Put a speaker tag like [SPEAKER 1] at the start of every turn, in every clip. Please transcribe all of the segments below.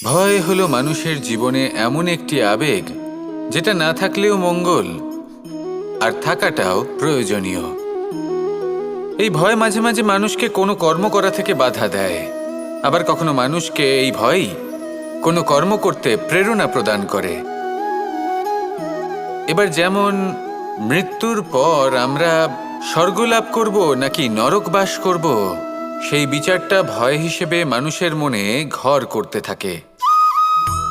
[SPEAKER 1] ভয় হলো মানুষের জীবনে এমন একটি আবেগ যেটা না থাকলেও মঙ্গল, আর থাকাটাও প্রয়োজনীয়। এই ভয় মাঝে মাঝে মানুষকে কোনো কর্ম করা থেকে বাধা দেয়, আবার কখনো মানুষকে এই ভয়ই কোনো কর্ম করতে প্রেরণা প্রদান করে। এবার যেমন মৃত্যুর পর আমরা স্বর্গ লাভ করব নাকি নরক বাস করব, সেই বিচারটা ভয় হিসেবে মানুষের মনে ঘর করতে থাকে।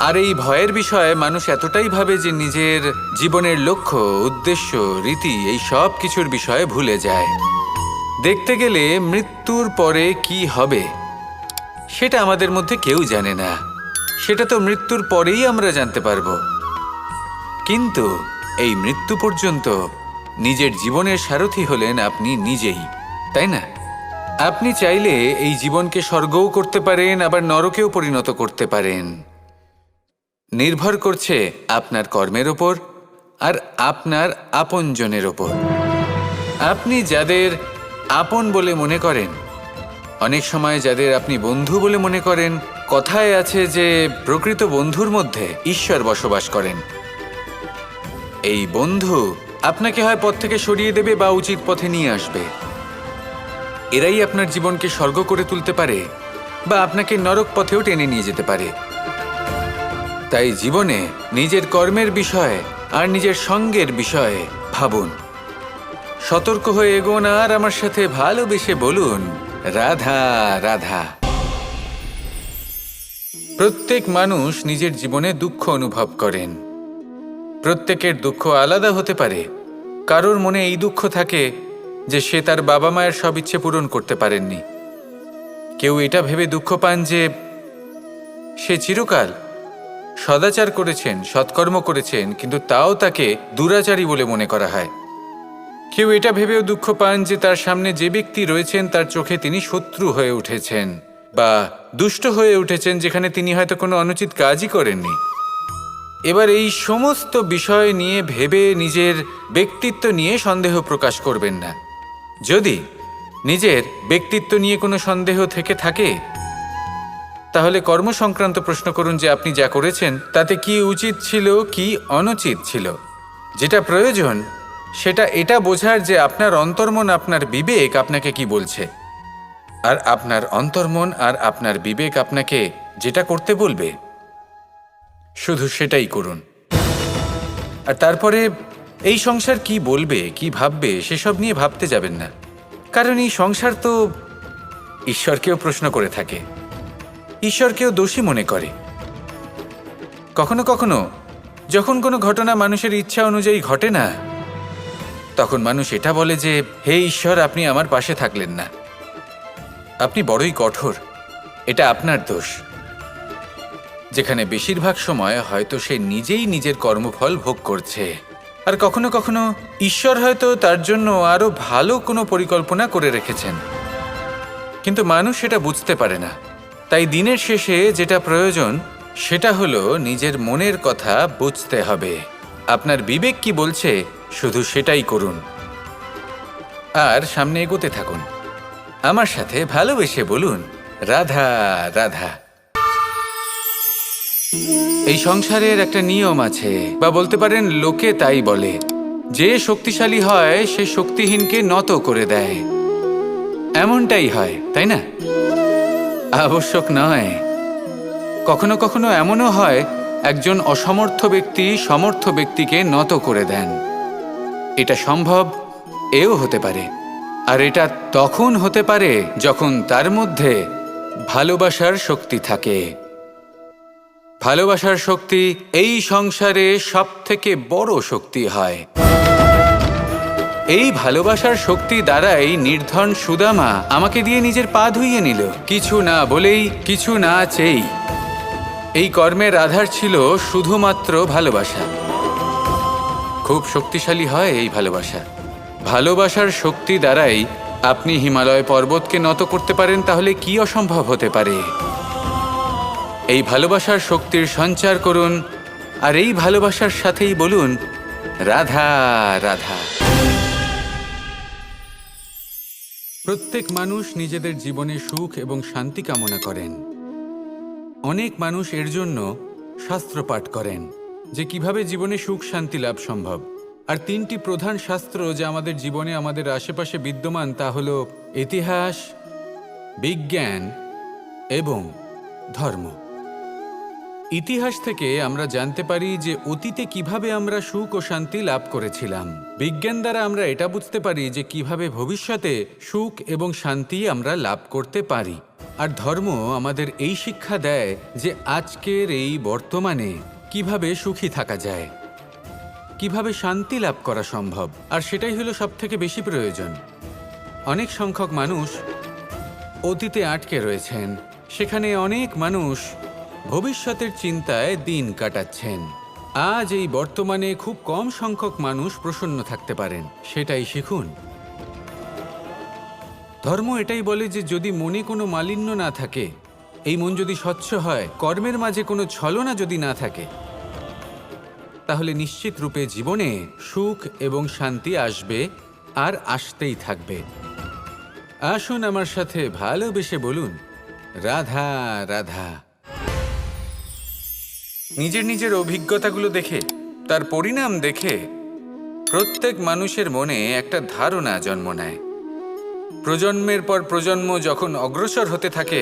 [SPEAKER 1] আর এই ভয়ের বিষয়ে মানুষ এতটাই ভাবে যে নিজের জীবনের লক্ষ্য, উদ্দেশ্য, রীতি এই সব কিছুর বিষয়ে ভুলে যায়। দেখতে গেলে মৃত্যুর পরে কি হবে সেটা আমাদের মধ্যে কেউ জানে না, সেটা তো মৃত্যুর পরেই আমরা জানতে পারবো। কিন্তু এই মৃত্যু পর্যন্ত নিজের জীবনের সারথি হলেন আপনি নিজেই, তাই না? আপনি চাইলে এই জীবনকে স্বর্গও করতে পারেন, আবার নরকেও পরিণত করতে পারেন। নির্ভর করছে আপনার কর্মের ওপর আর আপনার আপনজনের ওপর। আপনি যাদের আপন বলে মনে করেন, অনেক সময় যাদের আপনি বন্ধু বলে মনে করেন, কথায় আছে যে প্রকৃত বন্ধুর মধ্যে ঈশ্বর বসবাস করেন। এই বন্ধু আপনাকে হয় পথ থেকে সরিয়ে দেবে বা উচিত পথে নিয়ে আসবে। এরাই আপনার জীবনকে স্বর্গ করে তুলতে পারে বা আপনাকে নরক পথেও টেনে নিয়ে যেতে পারে। তাই জীবনে নিজের কর্মের বিষয়ে আর নিজের সঙ্গের বিষয়ে ভাবুন, সতর্ক হয়ে এগোন আর আমার সাথে ভালোবেসে বলুন, রাধা রাধা। প্রত্যেক মানুষ নিজের জীবনে দুঃখ অনুভব করেন। প্রত্যেকের দুঃখ আলাদা হতে পারে। কারোর মনে এই দুঃখ থাকে যে সে তার বাবা মায়ের সব ইচ্ছে পূরণ করতে পারেননি। কেউ এটা ভেবে দুঃখ পান যে সে চিরকাল সদাচার করেছেন, সৎকর্ম করেছেন, কিন্তু তাও তাকে দুরাচারী বলে মনে করা হয়। কেউ এটা ভেবেও দুঃখ পান যে তার সামনে যে ব্যক্তি রয়েছেন তার চোখে তিনি শত্রু হয়ে উঠেছেন বা দুষ্ট হয়ে উঠেছেন, যেখানে তিনি হয়তো কোনো অনুচিত কাজই করেননি। এবার এই সমস্ত বিষয় নিয়ে ভেবে নিজের ব্যক্তিত্ব নিয়ে সন্দেহ প্রকাশ করবেন না। যদি নিজের ব্যক্তিত্ব নিয়ে কোনো সন্দেহ থেকে থাকে, তাহলে কর্ম সংক্রান্ত প্রশ্ন করুন যে আপনি যা করেছেন তাতে কি উচিত ছিল, কি অনুচিত ছিল। যেটা প্রয়োজন সেটা এটা বোঝার যে আপনার অন্তর্মন, আপনার বিবেক আপনাকে কি বলছে, আর আপনার অন্তর্মন আর আপনার বিবেক আপনাকে যেটা করতে বলবে শুধু সেটাই করুন। আর তারপরে এই সংসার কি বলবে, কি ভাববে সেসব নিয়ে ভাবতে যাবেন না, কারণ এই সংসার তো ঈশ্বরকেও প্রশ্ন করে থাকে, ঈশ্বরকেও দোষী মনে করে। কখনো কখনো যখন কোনো ঘটনা মানুষের ইচ্ছা অনুযায়ী ঘটে না, তখন মানুষ এটা বলে যে হে ঈশ্বর, আপনি আমার পাশে থাকলেন না, আপনি বড়ই কঠোর, এটা আপনার দোষ। যেখানে বেশিরভাগ সময় হয়তো সে নিজেই নিজের কর্মফল ভোগ করছে, আর কখনো কখনো ঈশ্বর হয়তো তার জন্য আরো ভালো কোনো পরিকল্পনা করে রেখেছেন, কিন্তু মানুষ সেটা বুঝতে পারে না। তাই দিনের শেষে যেটা প্রয়োজন সেটা হলো নিজের মনের কথা বুঝতে হবে। আপনার বিবেক কি বলছে শুধু সেটাই করুন, আর সামনে এগোতে থাকুন। আমার সাথে ভালোবেসে বলুন, রাধা রাধা। এই সংসারের একটা নিয়ম আছে, বা বলতে পারেন লোকে তাই বলে, যে শক্তিশালী হয় সে শক্তিহীনকে নত করে দেয়। এমনটাই হয়, তাই না? আবশ্যক নয়, কখনো কখনো এমনও হয় একজন অসমর্থ ব্যক্তি সমর্থ ব্যক্তিকে নত করে দেন। এটা সম্ভব, এও হতে পারে। আর এটা তখন হতে পারে যখন তার মধ্যে ভালোবাসার শক্তি থাকে। ভালোবাসার শক্তি এই সংসারে সবথেকে বড় শক্তি হয়। এই ভালোবাসার শক্তি দ্বারাই নির্ধন সুদামা আমাকে দিয়ে নিজের পা ধুইয়ে নিল, কিছু না বলেই, কিছু না চেয়েই। এই কর্মের আধার ছিল শুধুমাত্র ভালোবাসা। খুব শক্তিশালী হয় এই ভালোবাসা। ভালোবাসার শক্তি দ্বারাই আপনি হিমালয় পর্বতকে নত করতে পারেন, তাহলে কি অসম্ভব হতে পারে? এই ভালোবাসার শক্তির সঞ্চার করুন, আর এই ভালোবাসার সাথেই বলুন, রাধা রাধা। প্রত্যেক মানুষ নিজেদের জীবনে সুখ এবং শান্তি কামনা করেন, অনেক মানুষ এর জন্য শাস্ত্র পাঠ করেন যে কিভাবে জীবনে সুখ শান্তি লাভ সম্ভব। আর তিনটি প্রধান শাস্ত্র যা আমাদের জীবনে আমাদের আশেপাশে বিদ্যমান তা হল ইতিহাস, বিজ্ঞান এবং ধর্ম। ইতিহাস থেকে আমরা জানতে পারি যে অতীতে কিভাবে আমরা সুখ ও শান্তি লাভ করেছিলাম। বিজ্ঞান দ্বারা আমরা এটা বুঝতে পারি যে কিভাবে ভবিষ্যতে সুখ এবং শান্তি আমরা লাভ করতে পারি। আর ধর্ম আমাদের এই শিক্ষা দেয় যে আজকের এই বর্তমানে কিভাবে সুখী থাকা যায়, কিভাবে শান্তি লাভ করা সম্ভব। আর সেটাই হলো সবথেকে বেশি প্রয়োজন। অনেক সংখ্যক মানুষ অতীতে আটকে রয়েছেন, সেখানে অনেক মানুষ ভবিষ্যতের চিন্তায় দিন কাটাচ্ছেন। আজ এই বর্তমানে খুব কম সংখ্যক মানুষ প্রসন্ন থাকতে পারেন, সেটাই শিখুন। ধর্ম এটাই বলে যে যদি মনে কোনো মালিন্য না থাকে, এই মন যদি স্বচ্ছ হয়, কর্মের মাঝে কোনো ছলনা যদি না থাকে, তাহলে নিশ্চিত রূপে জীবনে সুখ এবং শান্তি আসবে আর আসতেই থাকবে। আসুন আমার সাথে ভালোবেসে বলুন, রাধা রাধা। নিজের নিজের অভিজ্ঞতাগুলো দেখে, তার পরিণাম দেখে প্রত্যেক মানুষের মনে একটা ধারণা জন্ম নেয়। প্রজন্মের পর প্রজন্ম যখন অগ্রসর হতে থাকে,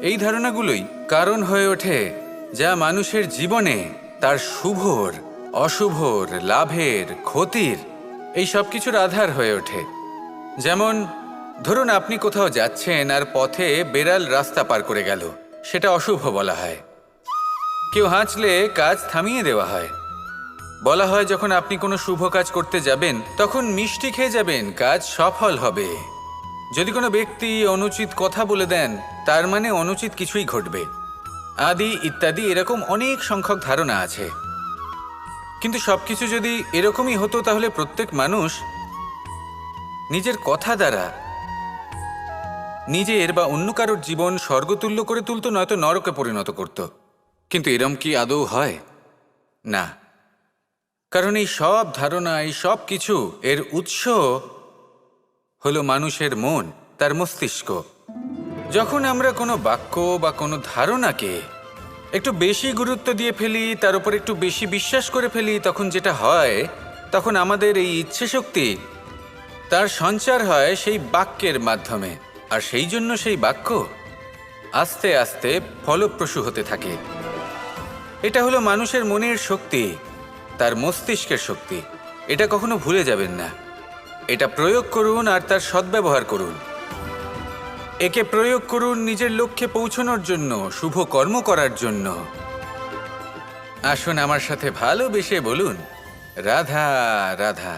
[SPEAKER 1] এই ধারণাগুলোই কারণ হয়ে ওঠে যা মানুষের জীবনে তার শুভর, অশুভর, লাভের, ক্ষতির এই সব কিছুর আধার হয়ে ওঠে। যেমন ধরুন আপনি কোথাও যাচ্ছেন আর পথে বেড়াল রাস্তা পার করে গেল, সেটা অশুভ বলা হয়। কেউ হাঁচলে কাজ থামিয়ে দেওয়া হয়। বলা হয় যখন আপনি কোনো শুভ কাজ করতে যাবেন তখন মিষ্টি খেয়ে যাবেন, কাজ সফল হবে। যদি কোনো ব্যক্তি অনুচিত কথা বলে দেন তার মানে অনুচিত কিছুই ঘটবে, আদি ইত্যাদি। এরকম অনেক সংখ্যক ধারণা আছে। কিন্তু সবকিছু যদি এরকমই হতো তাহলে প্রত্যেক মানুষ নিজের কথা দ্বারা নিজের বা অন্য কারোর জীবন স্বর্গতুল্য করে তুলতো, নয়তো নরকে পরিণত করত। কিন্তু এরম কি আদৌ হয়? না। কারণ এই সব ধারণা, এই সব কিছু এর উৎস হলো মানুষের মন, তার মস্তিষ্ক। যখন আমরা কোনো বাক্য বা কোনো ধারণাকে একটু বেশি গুরুত্ব দিয়ে ফেলি, তার উপর একটু বেশি বিশ্বাস করে ফেলি, তখন যেটা হয়, তখন আমাদের এই ইচ্ছে শক্তি তার সঞ্চার হয় সেই বাক্যের মাধ্যমে। আর সেই জন্য সেই বাক্য আস্তে আস্তে ফলপ্রসূ হতে থাকে। এটা হলো মানুষের মনের শক্তি, তার মস্তিষ্কের শক্তি। এটা কখনো ভুলে যাবেন না। এটা প্রয়োগ করুন আর তার সদ্ব্যবহার করুন। একে প্রয়োগ করুন নিজের লক্ষ্যে পৌঁছানোর জন্য, শুভ কর্ম করার জন্য। আসুন আমার সাথে ভালোবেসে বলুন, রাধা রাধা।